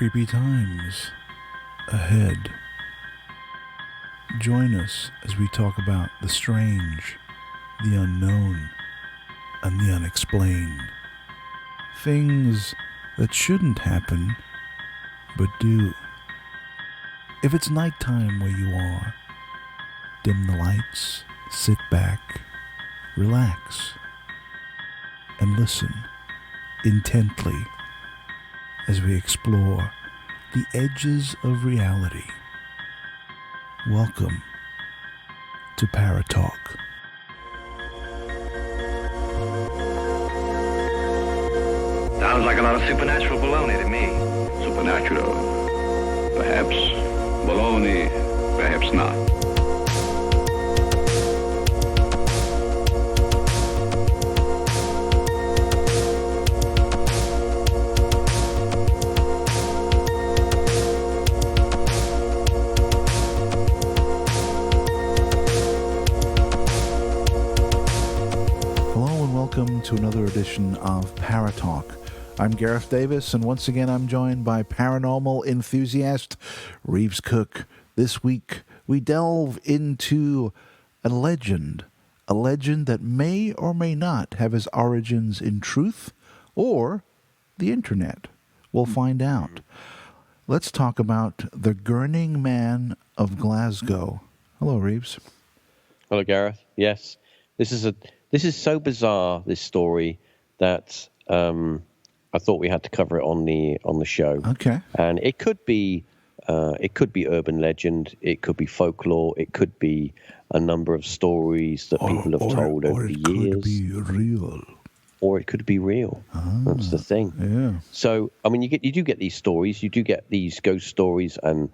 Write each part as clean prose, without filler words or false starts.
Creepy times ahead. Join us as we talk about the strange, the unknown, and the unexplained. Things that shouldn't happen, but do. If it's nighttime where you are, dim the lights, sit back, relax, and listen intently as we explore the edges of reality. Welcome to Paratalk. Sounds like a lot of supernatural baloney to me. Supernatural, perhaps. Baloney, perhaps not. Welcome to another edition of Paratalk. I'm Gareth Davis, and once again I'm joined by paranormal enthusiast Reeves Cook. This week we delve into a legend that may or may not have its origins in truth or the internet. We'll find out. Let's talk about the Gurning Man of Glasgow. Hello, Reeves. Hello, Gareth. Yes, this is so bizarre, this story, that I thought we had to cover it on the show. Okay. And it could be urban legend, it could be folklore, it could be a number of stories that people have told over the years. Or it could be real. Or it could be real. That's the thing. Yeah. So, I mean, you do get these stories, you do get these ghost stories and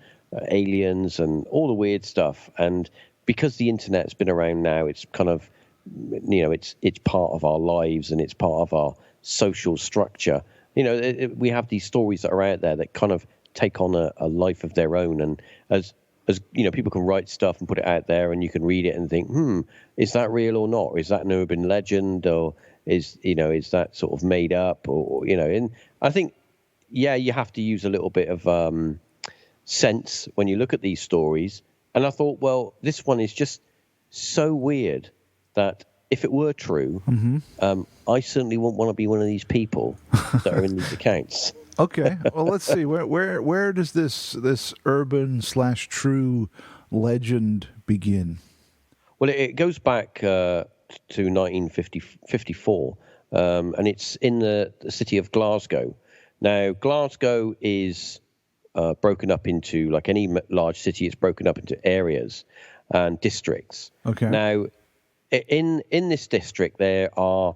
aliens and all the weird stuff. And because the internet's been around now, it's kind of, it's part of our lives and it's part of our social structure. We have these stories that are out there that kind of take on a life of their own. And as people can write stuff and put it out there, and you can read it and think, is that real or not? Is that an urban legend, or is that sort of made up, or and I think, you have to use a little bit of sense when you look at these stories. And I thought, well, this one is just so weird that if it were true, I certainly wouldn't want to be one of these people that are in these accounts. Okay, well, let's see. Where does this urban / true legend begin? Well, it goes back to 1954, and it's in the city of Glasgow. Now, Glasgow is broken up into, like any large city, it's broken up into areas and districts. Okay. Now, in this district, there are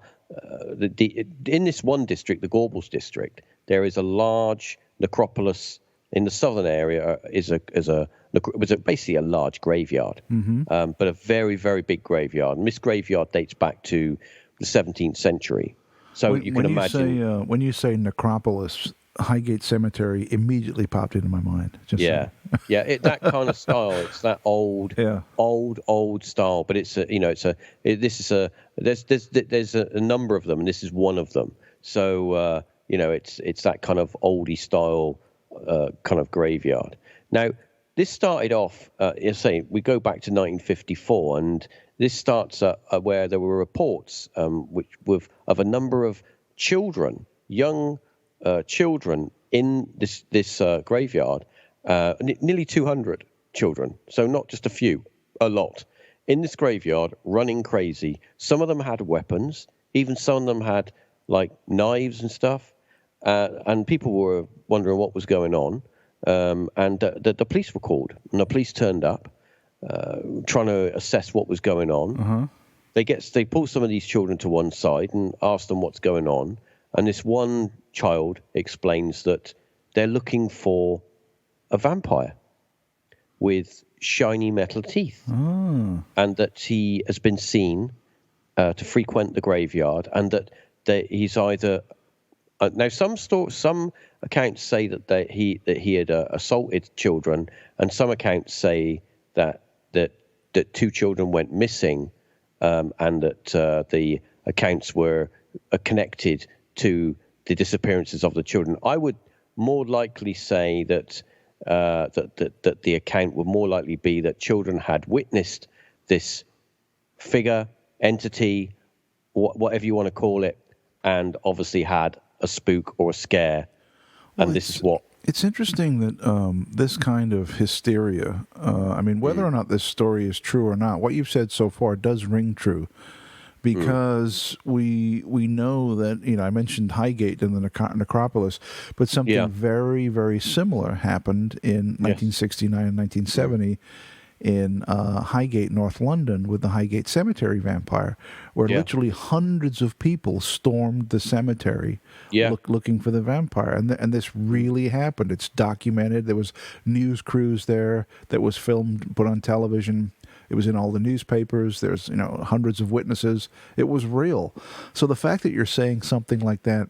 in this one district, the Gorbals district, there is a large necropolis. In the southern area was basically a large graveyard, but a very, very big graveyard. And this graveyard dates back to the 17th century. So you can imagine. When you say necropolis, Highgate Cemetery immediately popped into my mind. That kind of style. It's that old style. But there's a number of them, and this is one of them. So it's that kind of oldie style kind of graveyard. Now, this started off. We go back to 1954, and this starts where there were reports of a number of children, young children in this graveyard, nearly 200 children. So not just a few, a lot in this graveyard running crazy. Some of them had weapons, even some of them had like knives and stuff. And people were wondering what was going on. And the police were called, and the police turned up, trying to assess what was going on. They pull some of these children to one side and ask them what's going on. And this one child explains that they're looking for a vampire with shiny metal teeth, and that he has been seen to frequent the graveyard, and that he's either now some accounts say that he had assaulted children, and some accounts say that two children went missing, and that the accounts were connected to the disappearances of the children. I would more likely say that that the account would more likely be that children had witnessed this figure, entity, whatever you want to call it, and obviously had a spook or a scare. Well, and this is what. It's interesting that this kind of hysteria, I mean, whether or not this story is true or not, what you've said so far does ring true. Because we know that, I mentioned Highgate in the necropolis, but something very, very similar happened in 1969 and 1970 in Highgate, North London, with the Highgate Cemetery vampire, where literally hundreds of people stormed the cemetery looking for the vampire. And this really happened. It's documented. There was news crews there that was filmed, put on television. It was in all the newspapers. There's, hundreds of witnesses. It was real. So the fact that you're saying something like that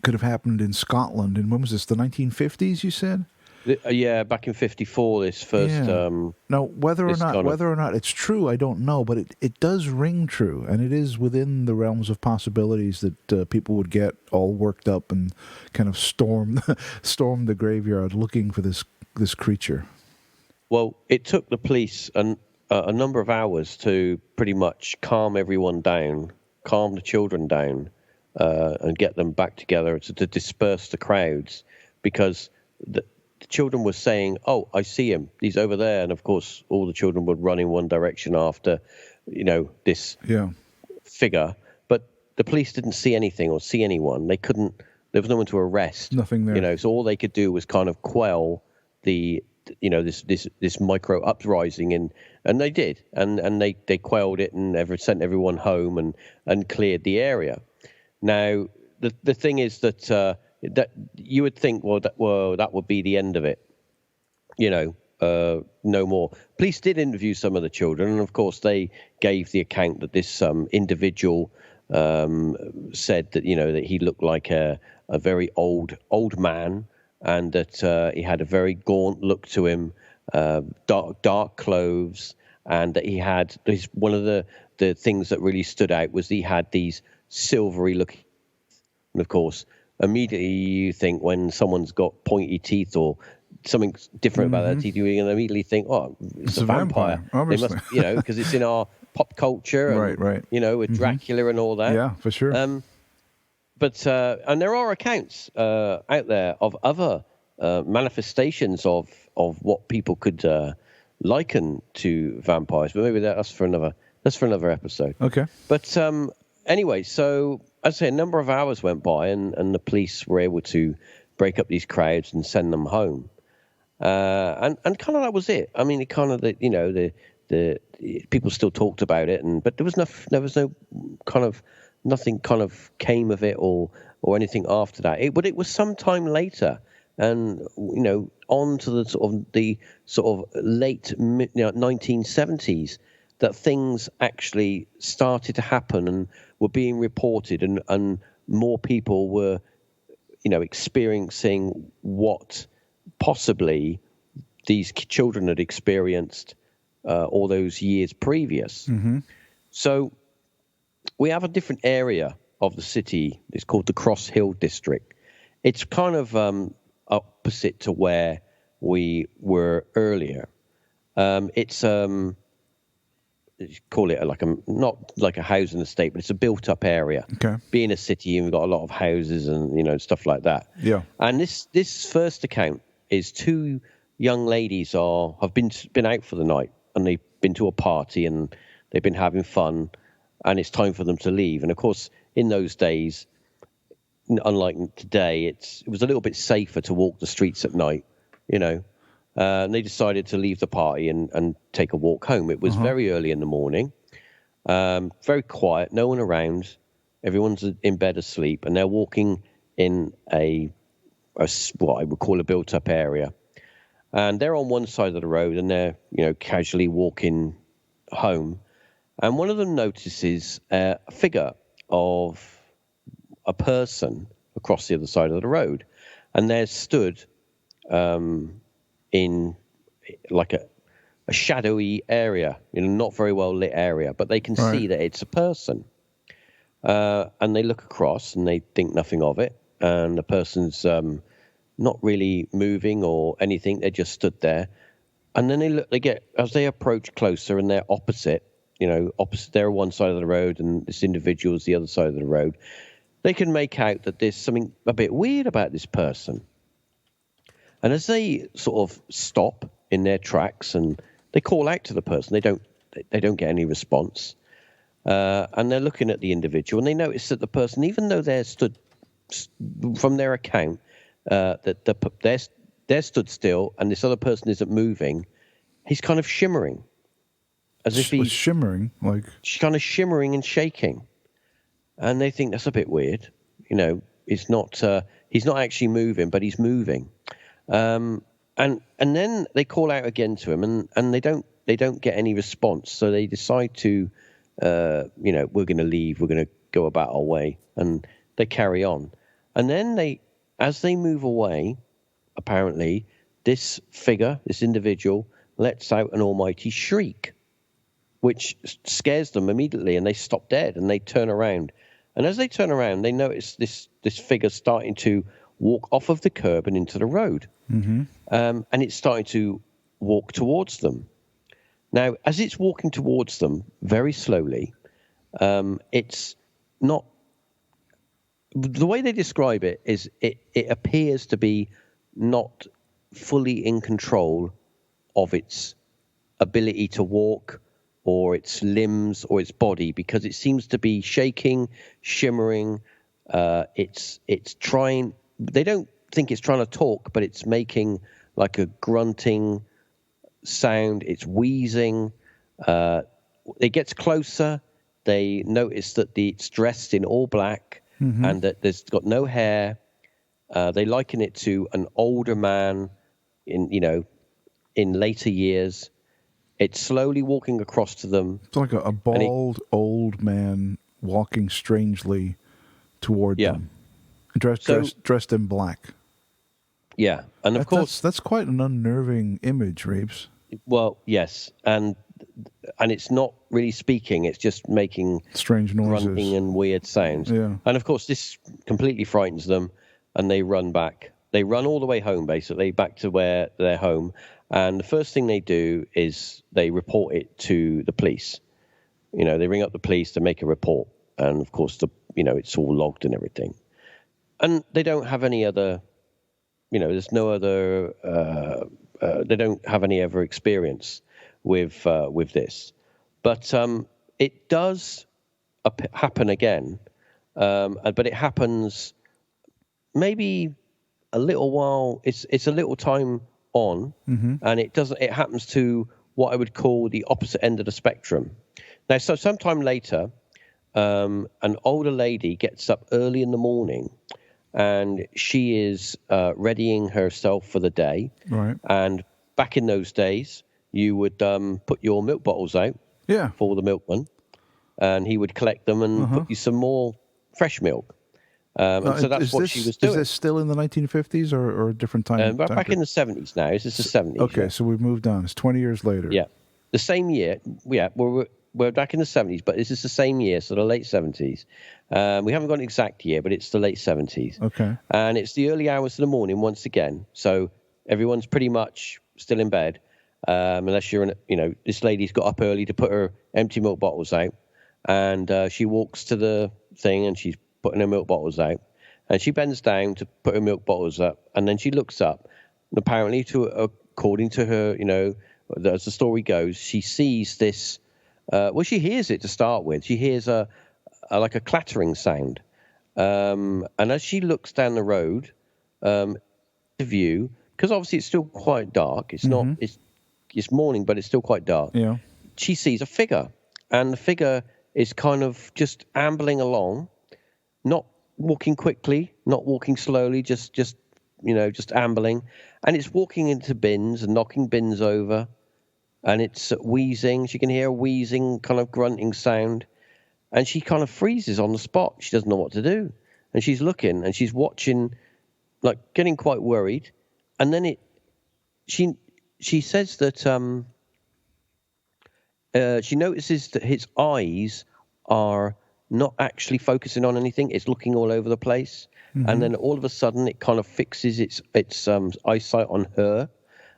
could have happened in Scotland, and when was this, the 1950s, you said? Yeah, back in '54, this first. Yeah. Now, whether or not it's true, I don't know, but it does ring true, and it is within the realms of possibilities that people would get all worked up and kind of storm the graveyard looking for this creature. Well, it took the police a number of hours to pretty much calm everyone down, calm the children down, and get them back together to disperse the crowds, because the children were saying, "Oh, I see him. He's over there." And of course, all the children would run in one direction after, this figure. But the police didn't see anything or see anyone. They couldn't. There was no one to arrest. Nothing there. So all they could do was kind of quell this micro uprising, and they did, and they quelled it and sent everyone home and cleared the area. Now the thing is that that you would think, that would be the end of it, no more. Police did interview some of the children, and of course they gave the account that this individual said that that he looked like a very old man, and that he had a very gaunt look to him, dark clothes, and that he had one of the things that really stood out was he had these silvery looking. And of course, immediately you think when someone's got pointy teeth or something different about their teeth, you immediately think, oh, it's a vampire. Obviously. They must, because it's in our pop culture, and, right. With Dracula and all that. Yeah, for sure. But and there are accounts out there of other manifestations of what people could liken to vampires, but maybe that's for another episode. Okay. But anyway, so I'd say a number of hours went by, and the police were able to break up these crowds and send them home. And kind of that was it. I mean, it kind of the people still talked about it, but there was no kind of nothing kind of came of it or anything after that. But it was some time later, and on to the sort of late 1970s that things actually started to happen and were being reported, and more people were experiencing what possibly these children had experienced all those years previous. Mm-hmm. So we have a different area of the city. It's called the Cross Hill District. It's kind of opposite to where we were earlier. It's call it not like a housing estate, but it's a built-up area. Okay. Being a city, and we've got a lot of houses and stuff like that. Yeah. And this first account is two young ladies have been out for the night, and they've been to a party and they've been having fun, and it's time for them to leave. And of course, in those days, unlike today, it was a little bit safer to walk the streets at night, and they decided to leave the party and take a walk home. It was very early in the morning, very quiet, no one around, everyone's in bed asleep, and they're walking in what I would call a built-up area. And they're on one side of the road, and they're casually walking home. And one of them notices a figure of a person across the other side of the road, and they're stood in like a shadowy area, not very well lit area, but they can see that it's a person. And they look across and they think nothing of it. And the person's not really moving or anything. They just stood there. And then as they approach closer and they're opposite, they're one side of the road and this individual's the other side of the road, they can make out that there's something a bit weird about this person. And as they sort of stop in their tracks and they call out to the person, they don't get any response. And they're looking at the individual and they notice that the person, even though they're stood from their account, that they're stood still and this other person isn't moving, he's kind of shimmering. As if he's shimmering, like kind of shimmering and shaking. And they think that's a bit weird. He's not actually moving, but he's moving. And then they call out again to him and they don't get any response. So they decide to, we're going to leave. We're going to go about our way. And they carry on. And then as they move away, apparently, this individual, lets out an almighty shriek, which scares them immediately, and they stop dead and they turn around. And as they turn around, they notice this figure starting to walk off of the curb and into the road. Mm-hmm. And it's starting to walk towards them. Now, as it's walking towards them very slowly, it's not... The way they describe it is it appears to be not fully in control of its ability to walk or its limbs or its body, because it seems to be shaking, shimmering. It's trying... They don't think it's trying to talk, but it's making like a grunting sound. It's wheezing. It gets closer. They notice that it's dressed in all black, mm-hmm. and that there's got no hair. They liken it to an older man in later years. It's slowly walking across to them. It's like a bald old man walking strangely toward them. Dressed in black. Yeah, and of course that's quite an unnerving image, Reeves. Well, yes, and it's not really speaking; it's just making strange noises, grunting and weird sounds. Yeah, and of course this completely frightens them, and they run back. They run all the way home, basically back to where their home. And the first thing they do is they report it to the police. They ring up the police to make a report, and of course it's all logged and everything. And they don't have any other, there's no other, they don't have any other experience with this. But it does happen again, but it happens maybe a little while. It's a little time on, mm-hmm. and it happens to what I would call the opposite end of the spectrum. Now, so sometime later, an older lady gets up early in the morning, and she is readying herself for the day. Right. And back in those days, you would put your milk bottles out for the milkman, and he would collect them and put you some more fresh milk. And so that's what she was doing. Is this still in the 1950s or a different time? Back in the 70s now. This is the 70s. Okay, so we've moved on. It's 20 years later. Yeah. The same year. Yeah, we're back in the 70s, but this is the same year, so the late 70s. We haven't got an exact year, but it's the late 70s. Okay. And it's the early hours of the morning once again. So everyone's pretty much still in bed, unless you're this lady's got up early to put her empty milk bottles out. And she walks to the thing and she's putting her milk bottles out. And she bends down to put her milk bottles up. And then she looks up. And apparently, according to her, as the story goes, she sees this. She hears it to start with. She hears like a clattering sound. And as she looks down the road, the view, because obviously it's still quite dark. It's not. It's morning, but it's still quite dark. Yeah. She sees a figure, and the figure is kind of just ambling along, not walking quickly, not walking slowly, just ambling, and it's walking into bins and knocking bins over. And it's wheezing. She can hear a wheezing, kind of grunting sound. And she kind of freezes on the spot. She doesn't know what to do. And she's looking and she's watching, like getting quite worried. And then she says that she notices that his eyes are not actually focusing on anything. It's looking all over the place. And then all of a sudden it kind of fixes its eyesight on her,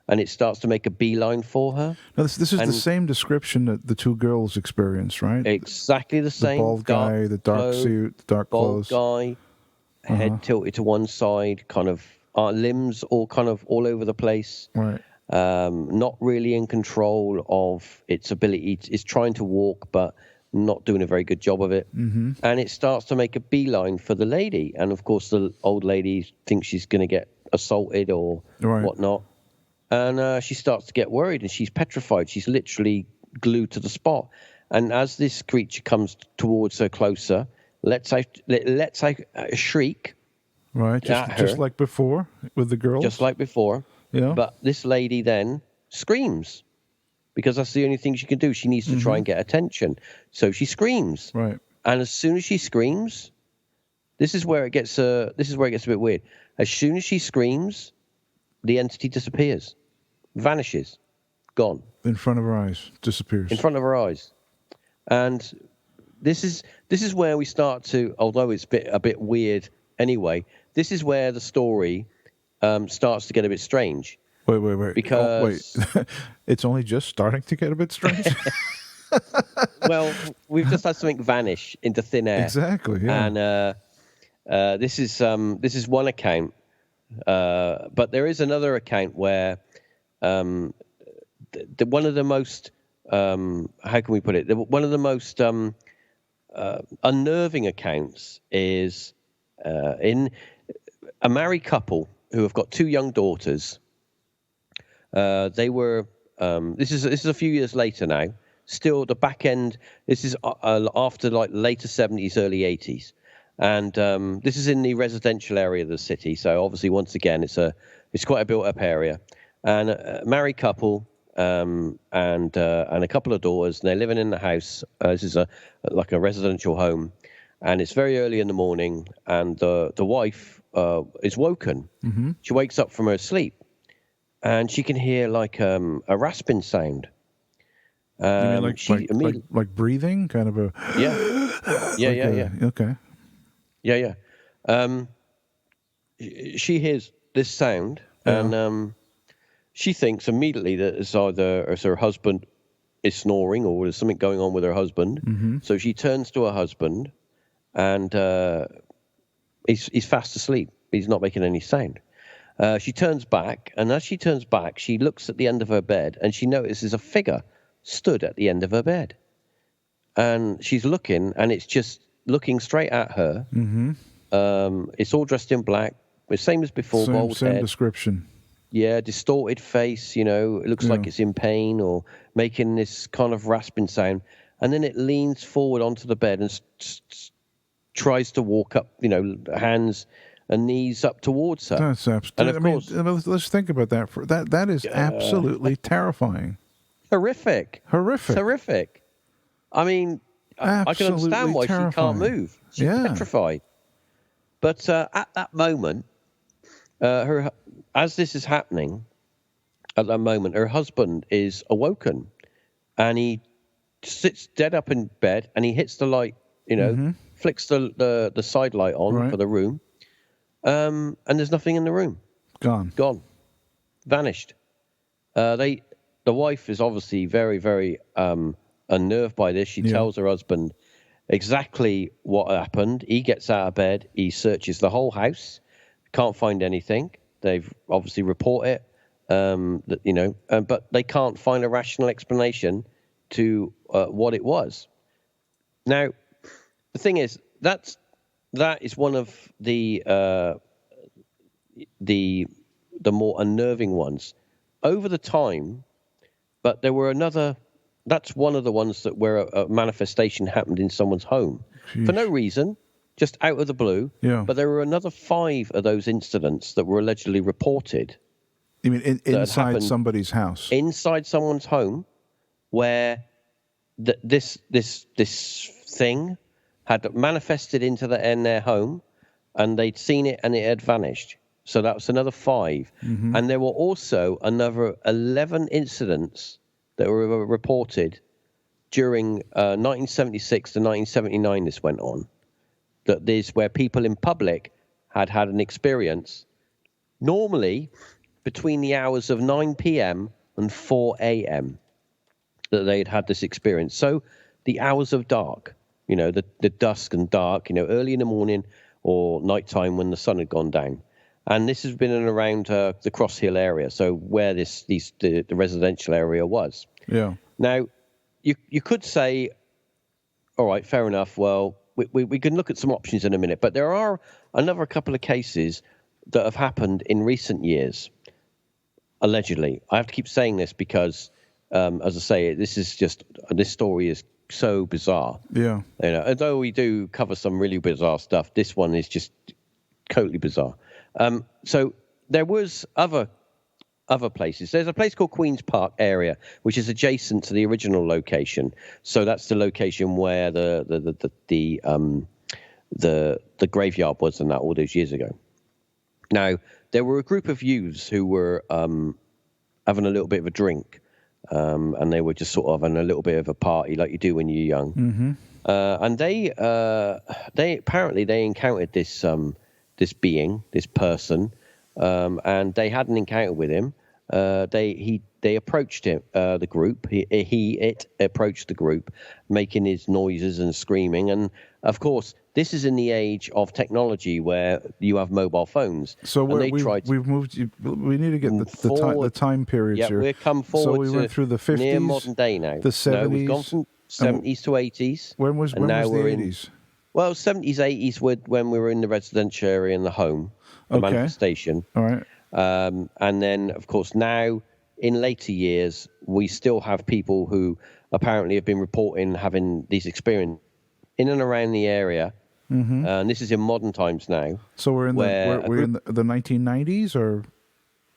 and it starts to make a beeline for her. Now, this is the same description that the two girls experienced, right? Exactly the same. The bald guy, the dark suit, the dark bald clothes. guy, head tilted to one side, kind of limbs all over the place. Right. Not really in control of its ability. It's trying to walk, but not doing a very good job of it. And it starts to make a beeline for the lady. And of course, the old lady thinks she's going to get assaulted or whatnot. And she starts to get worried, and she's petrified. She's literally glued to the spot. And as this creature comes towards her closer, lets out a shriek. Right, just like before with the girls. Just like before. Yeah. But this lady then screams, because that's the only thing she can do. She needs to try and get attention. So she screams. Right. And as soon as she screams, this is where it gets a bit weird. As soon as she screams, the entity disappears, vanishes, gone. In front of her eyes, disappears. In front of her eyes. And this is where we start to, although it's a bit weird anyway, this is where the story starts to get a bit strange. Wait. Because wait. It's only just starting to get a bit strange? Well, we've just had something vanish into thin air. Exactly, yeah. And this is one account. But there is another account where one of the most, how can we put it? One of the most unnerving accounts is in a married couple who have got two young daughters. They were. This is a few years later now. Still, the back end. This is after like later 70s, early 80s, and this is in the residential area of the city. So obviously, once again, it's quite a built-up area, and a married couple. And a couple of daughters, and they're living in the house. This is like a residential home, and it's very early in the morning, and the wife is woken. She wakes up from her sleep, and she can hear like a rasping sound. You mean like breathing, kind of a yeah. Okay. Yeah. She hears this sound, and she thinks immediately that it's either her husband is snoring or there's something going on with her husband. So she turns to her husband, and he's fast asleep. He's not making any sound. She turns back, and as she turns back, she looks at the end of her bed, and she notices a figure stood at the end of her bed. And she's looking, and it's just looking straight at her. It's all dressed in black, the same as before. Same description. Yeah, distorted face, it looks like it's in pain or making this kind of rasping sound. And then it leans forward onto the bed and tries to walk up, hands and knees up towards her. That's absolutely. Let's think about that. That is absolutely terrifying. Horrific. Horrific. It's horrific. I mean, I can understand why terrifying. She can't move. She's petrified. But at that moment, as this is happening, at that moment, her husband is awoken, and he sits dead up in bed, and he hits the light, flicks the side light on for the room, and there's nothing in the room. Gone, vanished. The wife is obviously very, very unnerved by this. She tells her husband exactly what happened. He gets out of bed. He searches the whole house. Can't find anything. They've obviously report it, but they can't find a rational explanation to what it was. Now, the thing is, that is one of the more unnerving ones over the time. But there were another. That's one of the ones that where a manifestation happened in someone's home for no reason. Just out of the blue. Yeah. But there were another 5 of those incidents that were allegedly reported. You mean inside somebody's house? Inside someone's home, where this thing had manifested in their home, and they'd seen it and it had vanished. So that was another 5. And there were also another 11 incidents that were reported during 1976 to 1979 this went on, that this where people in public had an experience, normally between the hours of 9 p.m. and 4 a.m., that they'd had this experience. So the hours of dark, the dusk and dark, early in the morning or nighttime when the sun had gone down. And this has been in around the Cross Hill area, so where the residential area was. Yeah. Now, you could say, all right, fair enough. Well, we can look at some options in a minute, but there are another couple of cases that have happened in recent years, allegedly. I have to keep saying this because, as I say, this story is so bizarre. Yeah. Although we do cover some really bizarre stuff, this one is just totally bizarre. So there was other places. There's a place called Queen's Park area, which is adjacent to the original location. So that's the location where the graveyard was, and that all those years ago. Now there were a group of youths who were having a little bit of a drink, and they were just sort of having a little bit of a party like you do when you're young. Mm-hmm. And they apparently encountered this person, and they had an encounter with him. They approached him, the group. It approached the group, making his noises and screaming. And of course, this is in the age of technology where you have mobile phones. So we've moved. We need to get the time periods here. Yeah, we've come forward. So we went through the 50s, near modern day now. The 70s. No, we've gone from 70s to 80s. When was the 80s? Well, 70s, 80s were when we were in the residential area and the home, the manifestation. All right. And then, of course, now in later years, we still have people who apparently have been reporting having these experiences in and around the area. Mm-hmm. And this is in modern times now. So we're in the 1990s or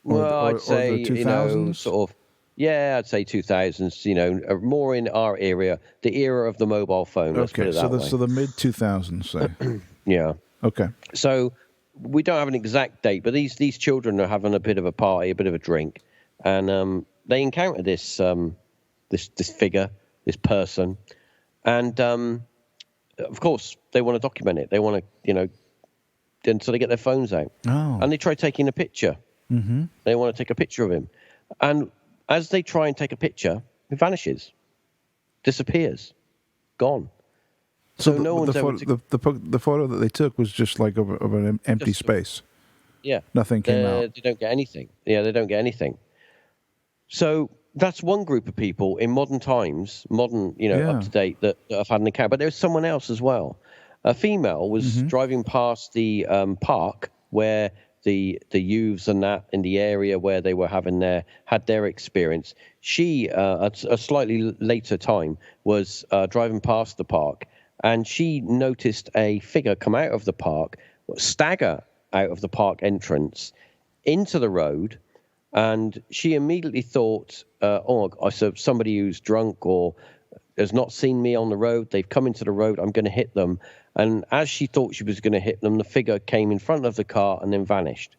I'd say, or the 2000s? sort of. Yeah, I'd say 2000s, more in our area, the era of the mobile phone, let's put it that way. So the mid-2000s, say. Yeah. Okay. So we don't have an exact date, but these children are having a bit of a party, a bit of a drink, and they encounter this figure, this person, and of course they want to document it. They want to, and so they get their phones out, and they try taking a picture. Mm-hmm. They want to take a picture of him, and as they try and take a picture, he vanishes, disappears, gone. So no one's the photo that they took was just like of an empty space. Yeah. Nothing came out. They don't get anything. Yeah, they don't get anything. So that's one group of people in modern times, up to date, that have had an encounter. But there's someone else as well. A female was driving past the park where the youths and that in the area where they were had their experience. She, at a slightly later time, was driving past the park, and she noticed a figure come out of the park, stagger out of the park entrance into the road, and she immediately thought, somebody who's drunk or has not seen me on the road, they've come into the road, I'm going to hit them. And as she thought she was going to hit them, the figure came in front of the car and then vanished.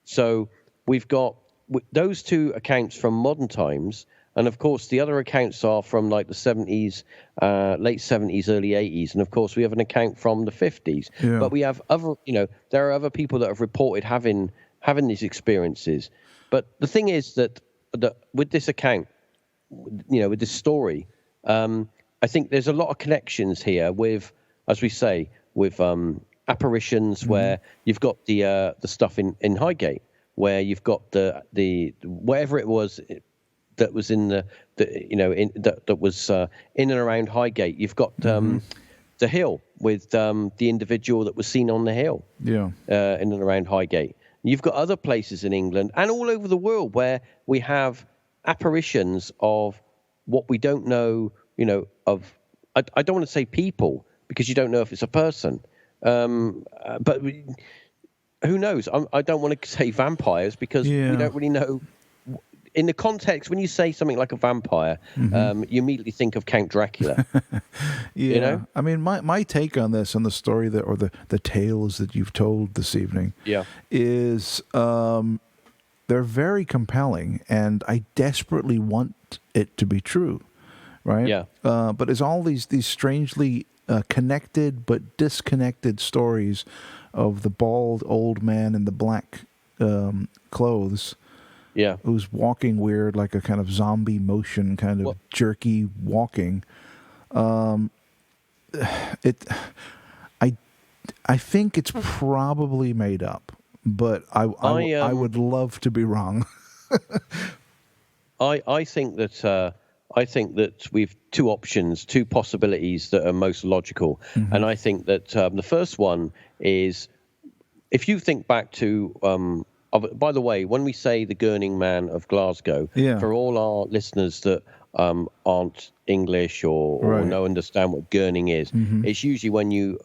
So we've got those two accounts from modern times. And of course, the other accounts are from like the 70s, late 70s, early 80s. And of course, we have an account from the 50s. Yeah. But we have there are other people that have reported having these experiences. But the thing is that with this account, with this story, I think there's a lot of connections here with, as we say, with apparitions where you've got the stuff in Highgate, where you've got the whatever it was that was in that was in and around Highgate. You've got the hill with the individual that was seen on the hill, in and around Highgate. You've got other places in England and all over the world where we have apparitions of what we don't know. I don't want to say people because you don't know if it's a person, but who knows? I don't want to say vampires because we don't really know. In the context, when you say something like a vampire, you immediately think of Count Dracula. I mean, my take on this and the story the tales that you've told this evening, is they're very compelling, and I desperately want it to be true, right? Yeah. But it's all these strangely connected but disconnected stories of the bald old man in the black clothes. Yeah. Who's walking weird, like a kind of zombie motion, kind of jerky walking. I think it's probably made up, but I would love to be wrong. I think that we've two options, two possibilities that are most logical, and I think that the first one is, if you think back to. By the way, when we say the Gurning Man of Glasgow, for all our listeners that aren't English or understand what gurning is, it's usually when you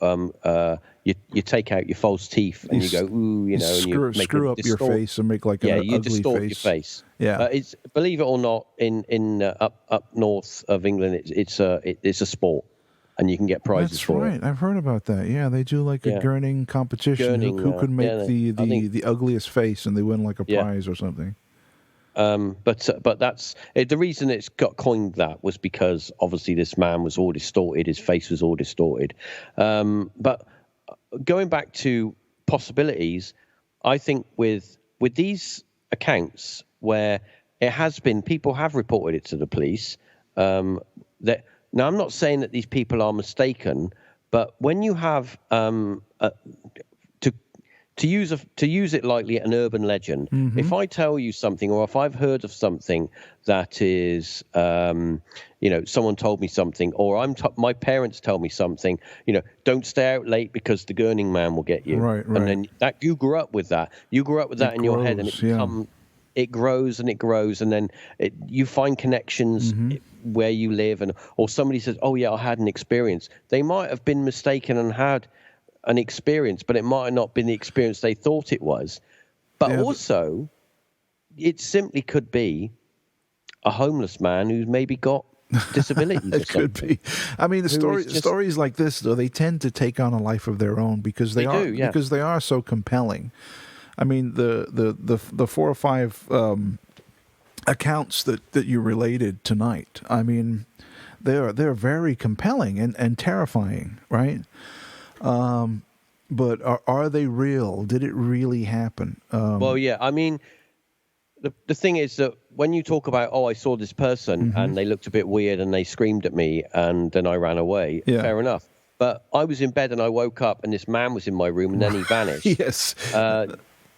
take out your false teeth and you go ooh, and you screw up your face and make like an ugly face. You distort your face. Yeah, it's, believe it or not, in up north of England, it's a sport. And you can get prizes for it. That's right. I've heard about that. Yeah, they do like a gurning competition. Who could make the ugliest face, and they win like a prize or something. But that's the reason it's got coined. That was because obviously this man was all distorted. His face was all distorted. But going back to possibilities, I think with these accounts where it has been, people have reported it to the police. That. Now, I'm not saying that these people are mistaken, but when you have to use it lightly, an urban legend. If I tell you something, or if I've heard of something that is, someone told me something, or my parents tell me something, don't stay out late because the Gurning Man will get you. Right. And then that you grew up with that. You grew up with that in your head, and it becomes. It grows and it grows, and then you find connections where you live, or somebody says, "Oh yeah, I had an experience." They might have been mistaken and had an experience, but it might have not been the experience they thought it was. But also, it simply could be a homeless man who's maybe got disabilities. It could be. I mean, stories like this, though, they tend to take on a life of their own because they are so compelling. I mean, the 4 or 5 accounts that you related tonight, I mean, they're very compelling and terrifying, right? But are they real? Did it really happen? Well, yeah. I mean, the thing is that when you talk about, I saw this person and they looked a bit weird and they screamed at me and then I ran away, fair enough. But I was in bed and I woke up and this man was in my room and then he vanished. Yes.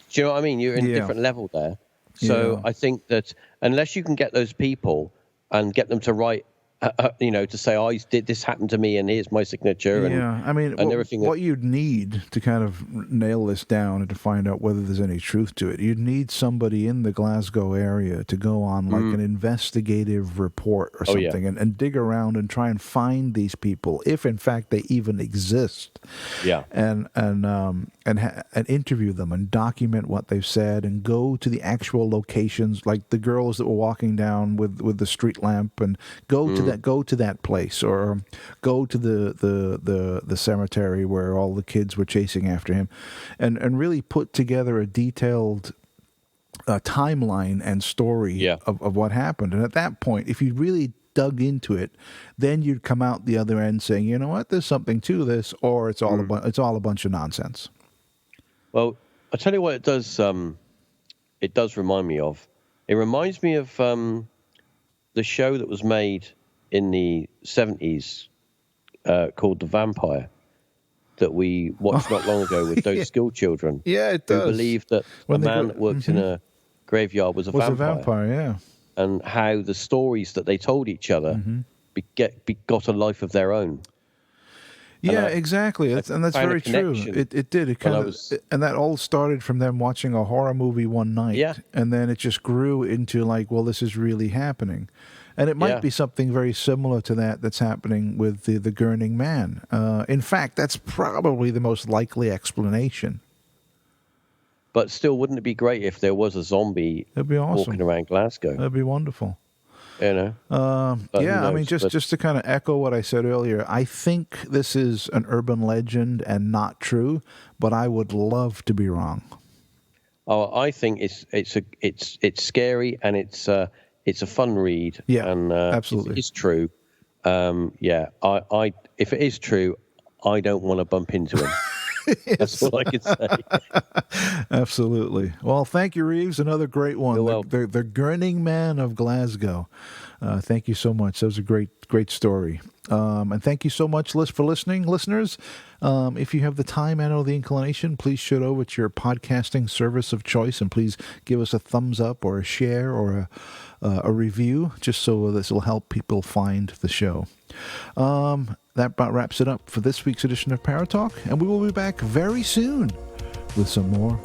Do you know what I mean? You're in a different level there. So I think that unless you can get those people and get them to write, to say, this happened to me and here's my signature. I mean, everything. What you'd need to kind of nail this down and to find out whether there's any truth to it, you'd need somebody in the Glasgow area to go on like an investigative report or something and dig around and try and find these people, if in fact they even exist. Yeah. And interview them and document what they've said and go to the actual locations, like the girls that were walking down with the street lamp, and go to that place, or go to the cemetery where all the kids were chasing after him, and really put together a detailed timeline and story of what happened. And at that point, if you really dug into it, then you'd come out the other end saying, you know what, there's something to this, or it's all a bunch of nonsense. Well, I'll tell you what it does. It does remind me of. It reminds me of the show that was made in the 70s called The Vampire, that we watched not long ago with those school children. Yeah, it does. Who believed that a man that worked in a graveyard was a vampire. Yeah. And how the stories that they told each other got a life of their own. Yeah, exactly. And that's very true. It did. It kind of, and that all started from them watching a horror movie one night. Yeah. And then it just grew into like, well, this is really happening. And it might be something very similar to that's happening with the Gurning Man. In fact, that's probably the most likely explanation. But still, wouldn't it be great if there was a zombie walking around Glasgow? That'd be wonderful. I mean, just to kind of echo what I said earlier, I think this is an urban legend and not true, but I would love to be wrong. Oh, I think it's scary, and it's a fun read. Yeah, and absolutely. If it is true, I if it is true, I don't want to bump into him. That's all I can say. Absolutely. Well, thank you, Reeves. Another great one. You're welcome. The Gurning Man of Glasgow. Thank you so much. That was a great story. And thank you so much for listening, listeners. If you have the time and or the inclination, please shoot over to your podcasting service of choice and please give us a thumbs up or a share or a review, just so this will help people find the show. That about wraps it up for this week's edition of Paratalk, and we will be back very soon with some more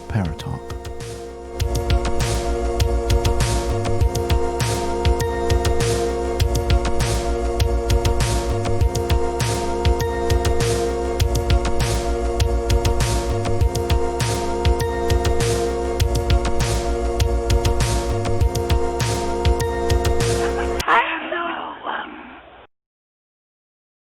Paratalk.